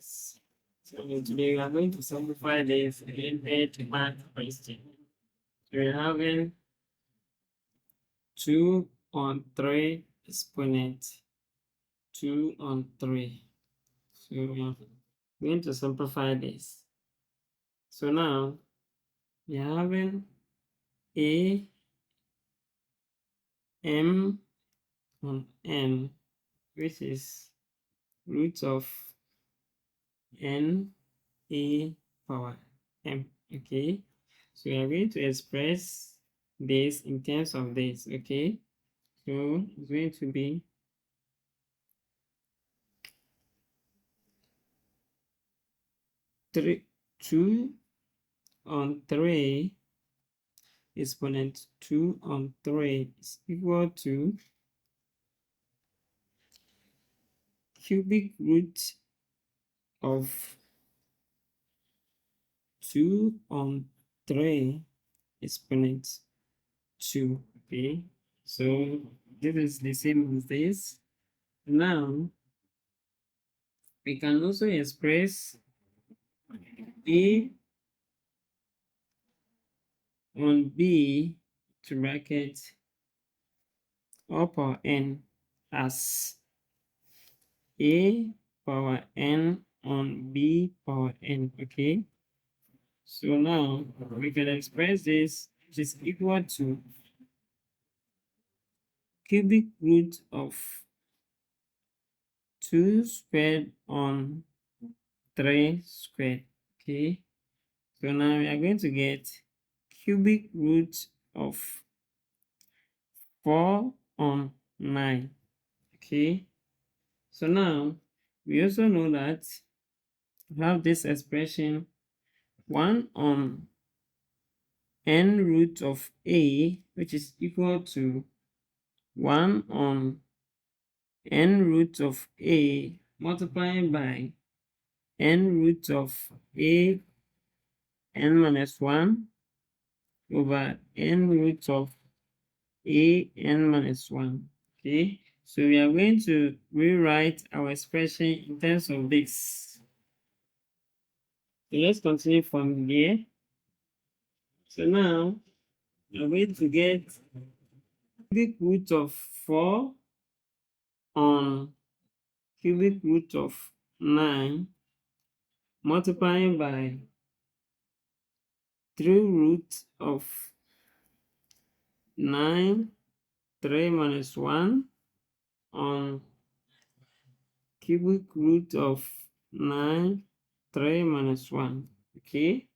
this. So today we are going to simplify this Olympiad math question. So we're having 2 on 3 exponent 2 on 3. So we are going to simplify this. So now we are having a m on n, which is root of n a power m. Okay, so we are going to express this in terms of this. Okay, so it's going to be 2 on 3 exponent 2 on 3 is equal to cubic root of 2 on 3 exponent 2. Okay, so this is the same as this. Now we can also express a on b to bracket all power n as a power n on b power n. Okay, so now we can express this, which is equal to cubic root of 2 squared on 3 squared. Okay, so now we are going to get cubic root of 4 on 9. Okay, so now we also know that we have this expression 1 on n root of a, which is equal to 1 on n root of a multiplying by n root of a n minus 1 over n root of a n minus 1. Okay, so we are going to rewrite our expression in terms of this. So let's continue from here. So now we are going to get cubic root of 4 on cubic root of 9 multiplying by 3 root of 9 3 minus 1 on cubic root of 9 3 minus 1. Okay,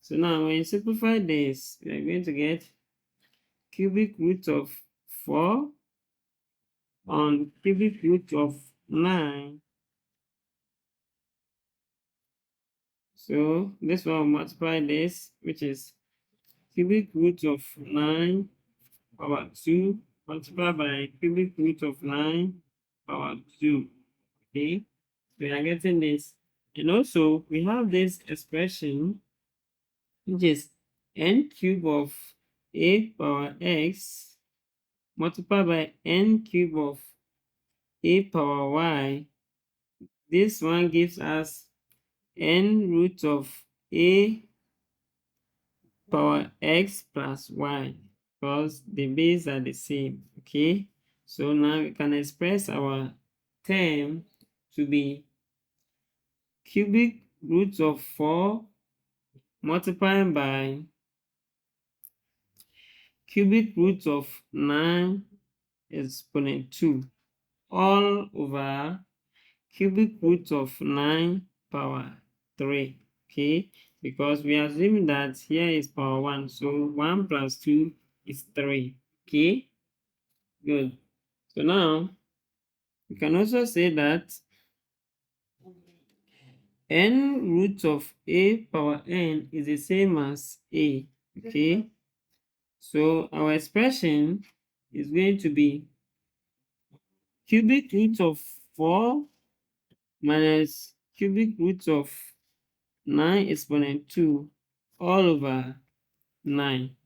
so now when you simplify this, we are going to get cubic root of 4 on cubic root of 9. So this one will multiply this, which is cubic root of 9 power 2 multiplied by cubic root of 9 power 2. Okay, we are getting this. And also we have this expression, which is n cube of a power x multiplied by n cube of a power y. This one gives us n root of a power x plus y, because the base are the same. Okay, so now we can express our term to be cubic root of 4 multiplying by cubic root of 9 exponent 2 all over cubic root of 9 power 3. Okay, because we are assuming that here is power 1, so 1 plus 2 is 3. Okay, good. So now we can also say that n root of a power n is the same as a. Okay, so our expression is going to be cubic root of 4 minus cubic root of 9 exponent 2 all over 9.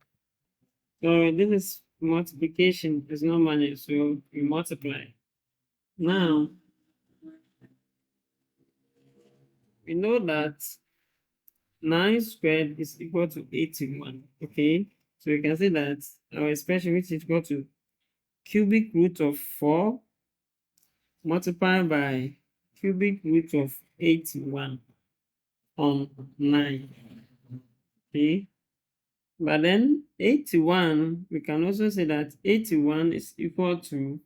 So this is multiplication, it's not minus, so we multiply. Now we know that 9 squared is equal to 81. Okay, so we can say that our expression, which is equal to cubic root of 4 multiplied by cubic root of 81 on 9. Okay, but then 81, we can also say that 81 is equal to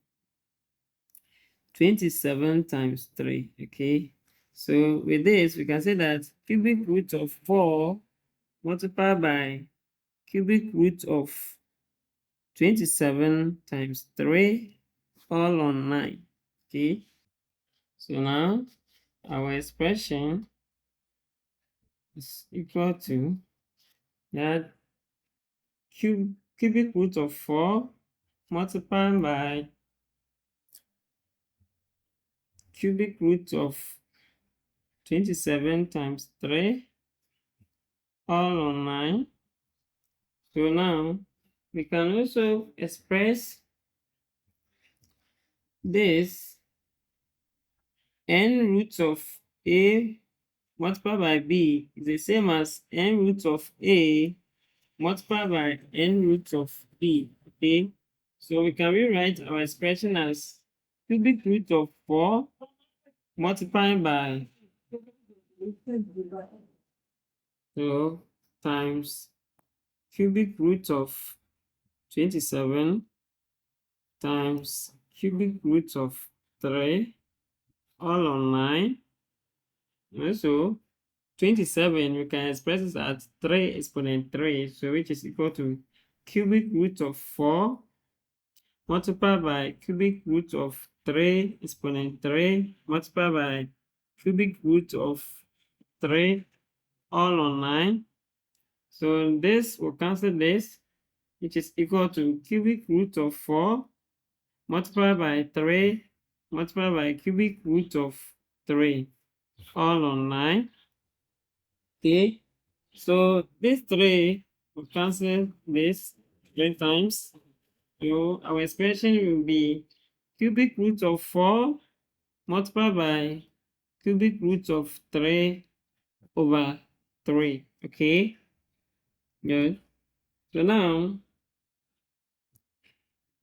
27 times 3. Okay, so with this, we can say that cubic root of 4 multiplied by cubic root of 27 times 3 all on 9. Okay, so now our expression is equal to that cubic root of 4 multiplied by cubic root of 27 times 3 all on 9. So now we can also express this n root of a multiplied by b is the same as n root of a multiplied by n root of b. Okay, so we can rewrite our expression as cubic root of 4 multiplied by so times cubic root of 27 times cubic root of 3 all on 9. Also 27, we can express this as 3 exponent 3, so which is equal to cubic root of 4 multiplied by cubic root of 3 exponent 3 multiplied by cubic root of 3 all on 9. So this will cancel this, which is equal to cubic root of 4 multiplied by 3 multiplied by cubic root of 3 all on 9. Okay, so this 3 will cancel this 3 times. So our expression will be cubic root of 4 multiplied by cubic root of 3 over 3. Okay, good. So now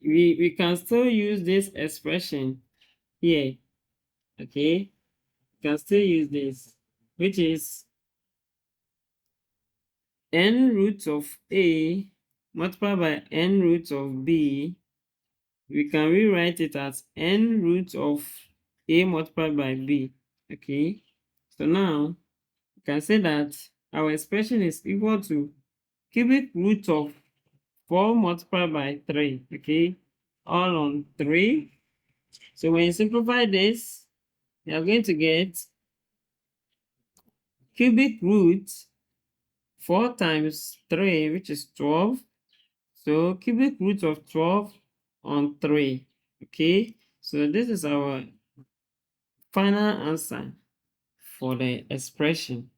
we can still use this expression here. Okay, we can still use this, which is n root of a multiplied by n root of b. We can rewrite it as n root of a multiplied by b. Okay, so now we can say that our expression is equal to cubic root of 4 multiplied by 3. Okay, all on 3. So when you simplify this, you are going to get cubic root 4 times 3, which is 12. So cubic root of 12 on 3. Okay, so this is our final answer for the expression.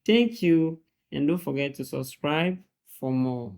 Thank you, and don't forget to subscribe for more.